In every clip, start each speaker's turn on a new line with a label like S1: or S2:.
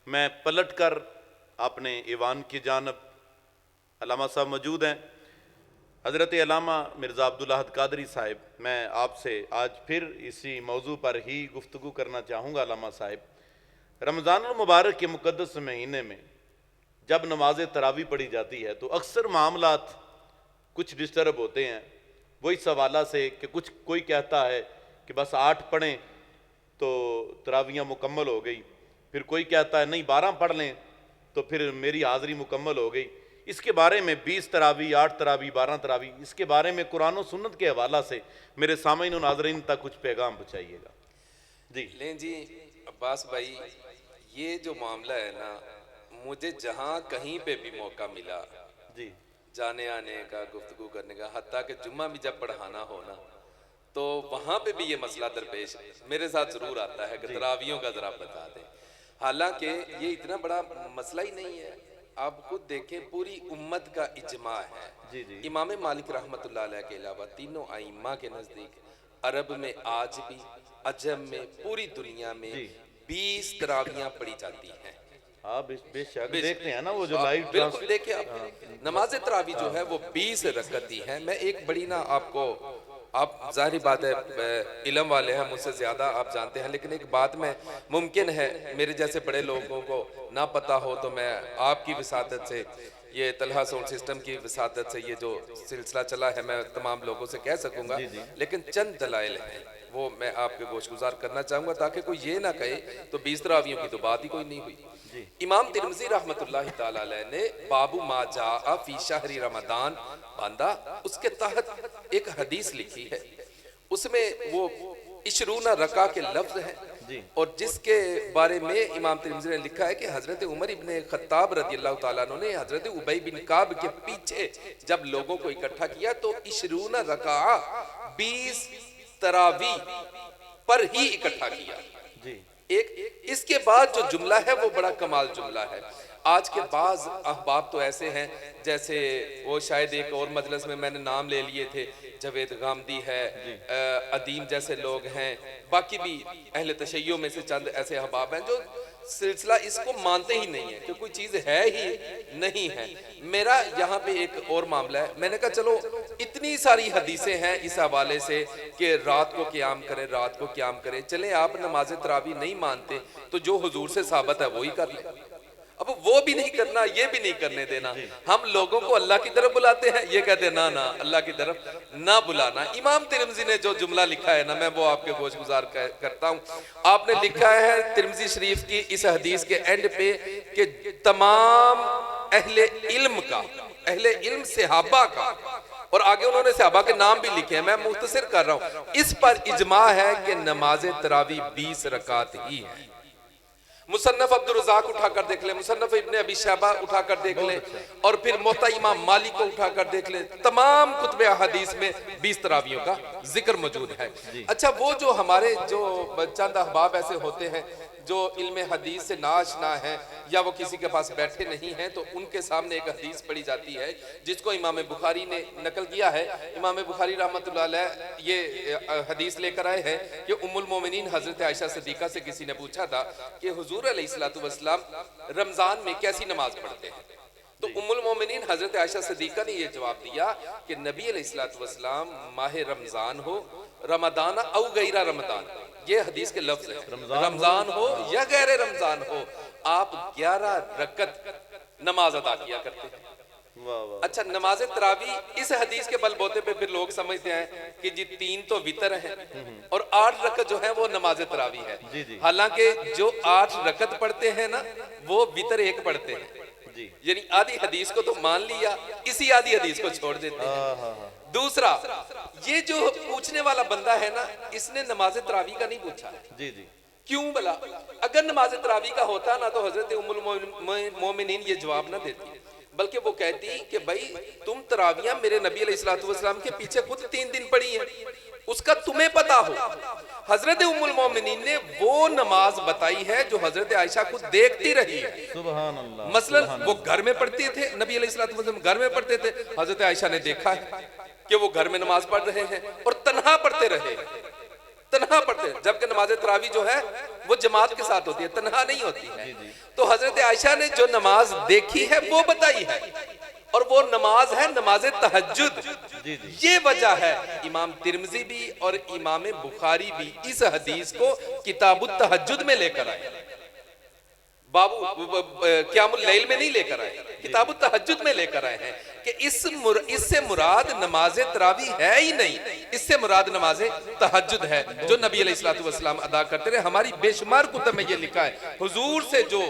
S1: मैं पलट कर अपने ईवान की जानब, अल्लामा साहब मौजूद हैं, हज़रत अल्लामा मिर्ज़ा अब्दुल अहद कादरी साहिब, मैं आपसे आज फिर इसी मौजू पर ही गुफ्तगू करना चाहूँगा। अल्लामा साहिब, रमज़ानुल मुबारक के मुक़द्दस महीने में जब नमाज तरावी पढ़ी जाती है तो अक्सर मामलात कुछ डिस्टर्ब होते हैं, वही सवाला से कि कुछ कोई कहता है कि बस 8 पढ़ें तो तरावियाँ मुकम्मल हो गई, फिर कोई कहता है नहीं 12 पढ़ लें तो फिर मेरी हाज़री मुकम्मल हो गई। इसके बारे में 20 तरावी, 8 तरावी, 12 तरावी, इसके बारे में कुरान और सुन्नत के हवाला से मेरे सामईन और नाज़रीन तक कुछ पैगाम पहुँचाइएगा। जी
S2: लें जी अब्बास भाई, ये जो मामला है ना, मुझे जहाँ कहीं पे भी मौका मिला
S1: जी
S2: जाने आने का, गुफ्तगू करने का, हत्ता कि जुम्मा भी जब पढ़ाना हो ना तो वहां पे भी ये मसला दरपेश मेरे साथ जरूर आता है कि तरावियों का जरा बता दें। हालांकि ये इतना बड़ा मसला ही नहीं है, आप खुद देखें पूरी उम्मत का इजमा है।
S1: जी जी
S2: इमाम मालिक रहमतुल्लाह अलैह के अलावा तीनों आइम्मा के नजदीक अरब में आज भी, अजम में, पूरी दुनिया में 20 तरावियां पढ़ी जाती हैं।
S1: आप बेशक देखते हैं ना वो जो
S2: आप
S1: लाइव
S2: बिल्कुल देखिए, आप नमाज तरावी जो है वो 20 रकअती है। मैं एक बड़ी ना आपको, आप जाहिर बात है इल्म वाले हैं, मुझसे ज्यादा आप जानते हैं, लेकिन एक बात में मुमकिन है मेरे जैसे बड़े लोगों को ना पता हो तो मैं आपकी विसादत से, ये तलहा साउंड सिस्टम की विसादत से ये जो सिलसिला चला है मैं तमाम लोगों से कह सकूंगा, लेकिन चंद दलाइल हैं वो मैं आपके गोशगुजार करना चाहूंगा ताकि कोई ये ना कहे तो 20 तरावियों की तो बात ही कोई नहीं हुई। इमाम तिरमिज़ी रहमतुल्लाहि ताला अलैह ने बाबू मा जाअ फी शहरी रमदान बांधा, उसके तहत एक हदीस लिखी है, उसमें वो इशरूना रका के लफ्ज हैं और जिसके बारे में इमाम तिरमिज़ी ने लिखा है कि हजरत उमर इब्ने खत्ताब रज़ी अल्लाह ताला अन्हु ने हजरत उबई बिन काब के पीछे जब लोगों को इकट्ठा किया तो इशरूना रका 20 तरावी पर ही इकट्ठा किया। एक इसके बाद जो जुमला है वो बड़ा कमाल जुमला है। आज के बाज अहबाब तो ऐसे हैं जैसे वो शायद एक और मजलिस में मैंने नाम ले लिए थे, जवेद गामदी है, अदीम जैसे लोग हैं, बाकी भी अहले तशय्यो में से चंद ऐसे अहबाब हैं जो सिलसिला इसको मानते ही नहीं है कि कोई चीज है ही नहीं है। मेरा यहाँ पे एक और मामला है, मैंने कहा चलो इतनी सारी हदीसें हैं इस हवाले से कि रात को क़याम करें, रात को क़याम करें, चले आप नमाज तरावी नहीं मानते तो जो हुजूर से साबित है वही कर ले। अब वो भी नहीं करना, ये भी नहीं करने देना, हम लोगों को अल्लाह की तरफ बुलाते हैं, ये कहते हैं ना ना अल्लाह की तरफ ना बुलाना। इमाम तिरमिज़ी ने जो जुमला लिखा है ना, मैं वो आपके गोशगुजार करता हूँ। आपने लिखा है तिरमिज़ी शरीफ की इस हदीस के एंड पे कि तमाम अहले इल्म का, अहले इल्म सहाबा का, और आगे उन्होंने सहाबा के नाम भी लिखे हैं, मैं मुख्तसर कर रहा हूँ, इस पर इजमा है कि नमाज तरावी 20 रकात ही है। मुसन्नफ अब्दुल रज़ाक उठाकर देख ले, मुसन्नफ इब्ने अबी शैबा उठाकर देख ले, और फिर मुअत्ता इमाम मालिक को उठाकर देख ले, तमाम कुतुब हदीस में 20 तरावियों का जिक्र मौजूद है। अच्छा, वो जो हमारे जो चंद अहबाब ऐसे होते हैं जो इल्म हदीस से नाशना है या वो किसी के पास बैठे नहीं हैं, तो उनके सामने एक हदीस पढ़ी जाती है जिसको इमाम बुखारी ने नकल किया है। इमाम बुखारी रहमतुल्लाह अलैह ये हदीस लेकर आए हैं कि उम्मुल मोमिनीन हजरत आयशा सिद्दीका से किसी ने पूछा था कि हुजूर अलैहिस्सलातु वस्सलाम रमजान में कैसी नमाज पढ़ते हैं, तो उम्मुल मोमिनीन हजरत आयशा सिद्दीका ने यह जवाब दिया कि नबी अलैहिस्सलातु वस्सलाम माह रमजान हो, रमदान औ गैरा रमदान, ये हदीस के लफ्ज है, रमजान हो या गैर रमजान हो, आप 11 रकत नमाज अदा किया करते हैं। अच्छा, नमाज तरावी इस हदीस के बलबोते पे फिर लोग समझते हैं कि जी 3 तो वितर है और 8 रकत जो है वो नमाज तरावी है। हालांकि जो 8 रकत पढ़ते हैं ना वो वितर 1 पढ़ते हैं, यानी आधी हदीस को तो मान लिया, इसी आधी हदीस को छोड़ देते हैं। दूसरा, ये जो पूछने वाला बंदा है ना, इसने नमाज तरावी का नहीं पूछा। क्यों भला? अगर नमाज तरावी का होता ना तो हजरत उम्मुल मोमिनीन ये जवाब ना देती, बल्कि वो कहती कि भाई तुम तरावियां मेरे नबी अलैहिस्सलातु वस्सलाम के पीछे खुद 3 दिन पढ़ी हैं, उसका तुम्हें पता हो। हजरत उम्मुल मोमिनीन ने वो नमाज बताई है जो हजरत आयशा खुद देखती रही है। सुभान अल्लाह। मसलन वो घर में पढ़ते थे, नबी अलैहिस्सलातु वस्सलाम घर में पढ़ते थे, हजरत आयशा ने देखा है कि वो घर में नमाज पढ़ रहे हैं और तन्हा पढ़ते रहे, तन्हा पढ़ते, जबकि नमाज तरावी जो है वो जमात के साथ होती है, तन्हा नहीं होती है। तो हजरत आयशा ने जो नमाज देखी है वो बताई है, और वो नमाज है नमाज तहज्जुद।
S1: जी जी।
S2: ये वजह है इमाम तिरमिजी भी और इमाम बुखारी भी इस हदीस को किताबुत तहज्जुद में लेकर आए, क़ियामुल लैल में नहीं लेकर आए, किताबुत तहज्जुद में लेकर आए हैं कि इससे मुराद नमाज तरावी है ही नहीं, इससे मुराद नमाज तहज्जुद है जो नबी अलैहिस्सलातु वस्सलाम अदा करते रहे। हमारी बेशुमार कुतुब में ये लिखा है हुजूर से जो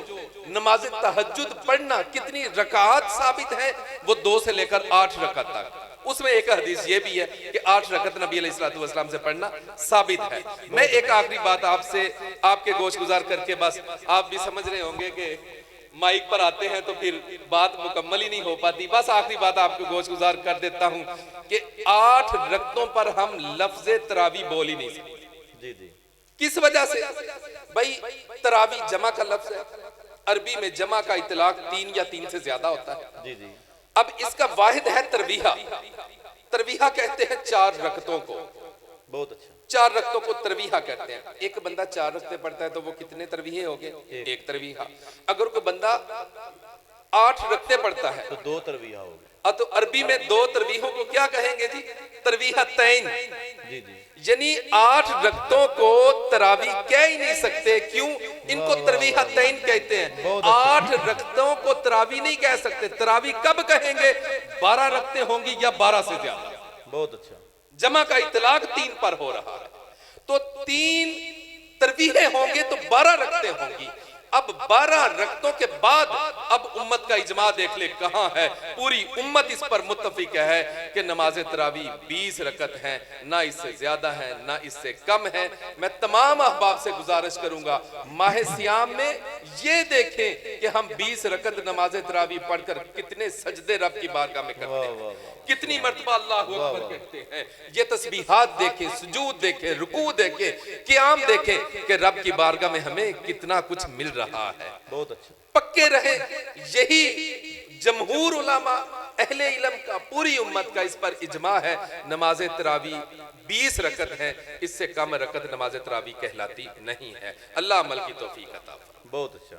S2: नमाज तहज्जुद पढ़ना कितनी रकात साबित है, वो 2 से लेकर 8 रकात तक। उसमें एक हदीस ये भी है कि 8 रकत नबी अलैहिस्सलातु वस्सलाम से पढ़ना साबित है। मैं एक आखिरी बात आपसे आपके गोश गुजार करके, बस आप भी समझ रहे होंगे कि माइक पर आते हैं तो फिर बात मुकम्मल ही नहीं हो पाती, बस आखिरी बात आपको गोश गुजार कर देता हूं कि 8 रकतों पर हम लफ्ज़ तरावी बोल ही नहीं सकते।
S1: जी जी।
S2: किस वजह से? भाई तरावी जमा का लफ्ज़ है, अरबी में जमा का इतलाक 3 या 3 से ज्यादा होता है।
S1: जी जी।
S2: अब इसका वाहिद है तरवीहा। तरवीहा कहते हैं 4 रकतों को।
S1: बहुत अच्छा।
S2: 4 रकतों को तरवीहा कहते हैं। एक बंदा 4 रकते पढ़ता है तो वो कितने तरवीहे हो गए? एक तरवीहा। अगर कोई बंदा 8 रकते पढ़ता है
S1: तो 2 तरवीहा हो गए।
S2: तो अरबी में 2 तरवीहों को क्या कहेंगे जी? तरवीहा तैन।
S1: जी जी।
S2: यानी 8 रकतों को तरावी कह ही नहीं सकते। क्यों? इनको तरवीहा तैन कहते हैं। 8 रकतों को तरावी नहीं कह सकते। तरावी कब कहेंगे? 12 रकते होंगी या 12 से ज्यादा।
S1: बहुत अच्छा।
S2: जमा का इतलाक 3 पर हो रहा है, तो 3 तरवीहे होंगे तो 12 रकते होंगी। अब 12 रकतों के बाद अब उम्मत का इजमा देख ले कहां है। पूरी उम्मत इस पर मुत्तफिक है कि नमाज तरावी 20 रकत है, ना इससे ज्यादा है ना इससे कम है। मैं तमाम अहबाब से गुजारिश करूंगा माह सियाम में ये देखें कि हम 20 रकत नमाज तरावी पढ़कर कितने सजदे रब की बारगाह में करते हैं, कितनी मर्तबा अल्लाह अकबर कहते हैं। ये तस्बीहात देखें, सुजूद देखें, रुकू देखें, क़ियाम देखें कि रब की बारगाह में हमें कितना कुछ मिल रहा है।
S1: बहुत अच्छा।
S2: पक्के रहे, यही जमहूर उलमा अहले इल्म का, पूरी उम्मत का इस पर इजमा है। नमाज तरावी 20 रकत है, इससे कम रकत नमाज तरावी कहलाती नहीं है। अल्लाह अमल की तौफीक अता फरमाए।
S1: बहुत अच्छा।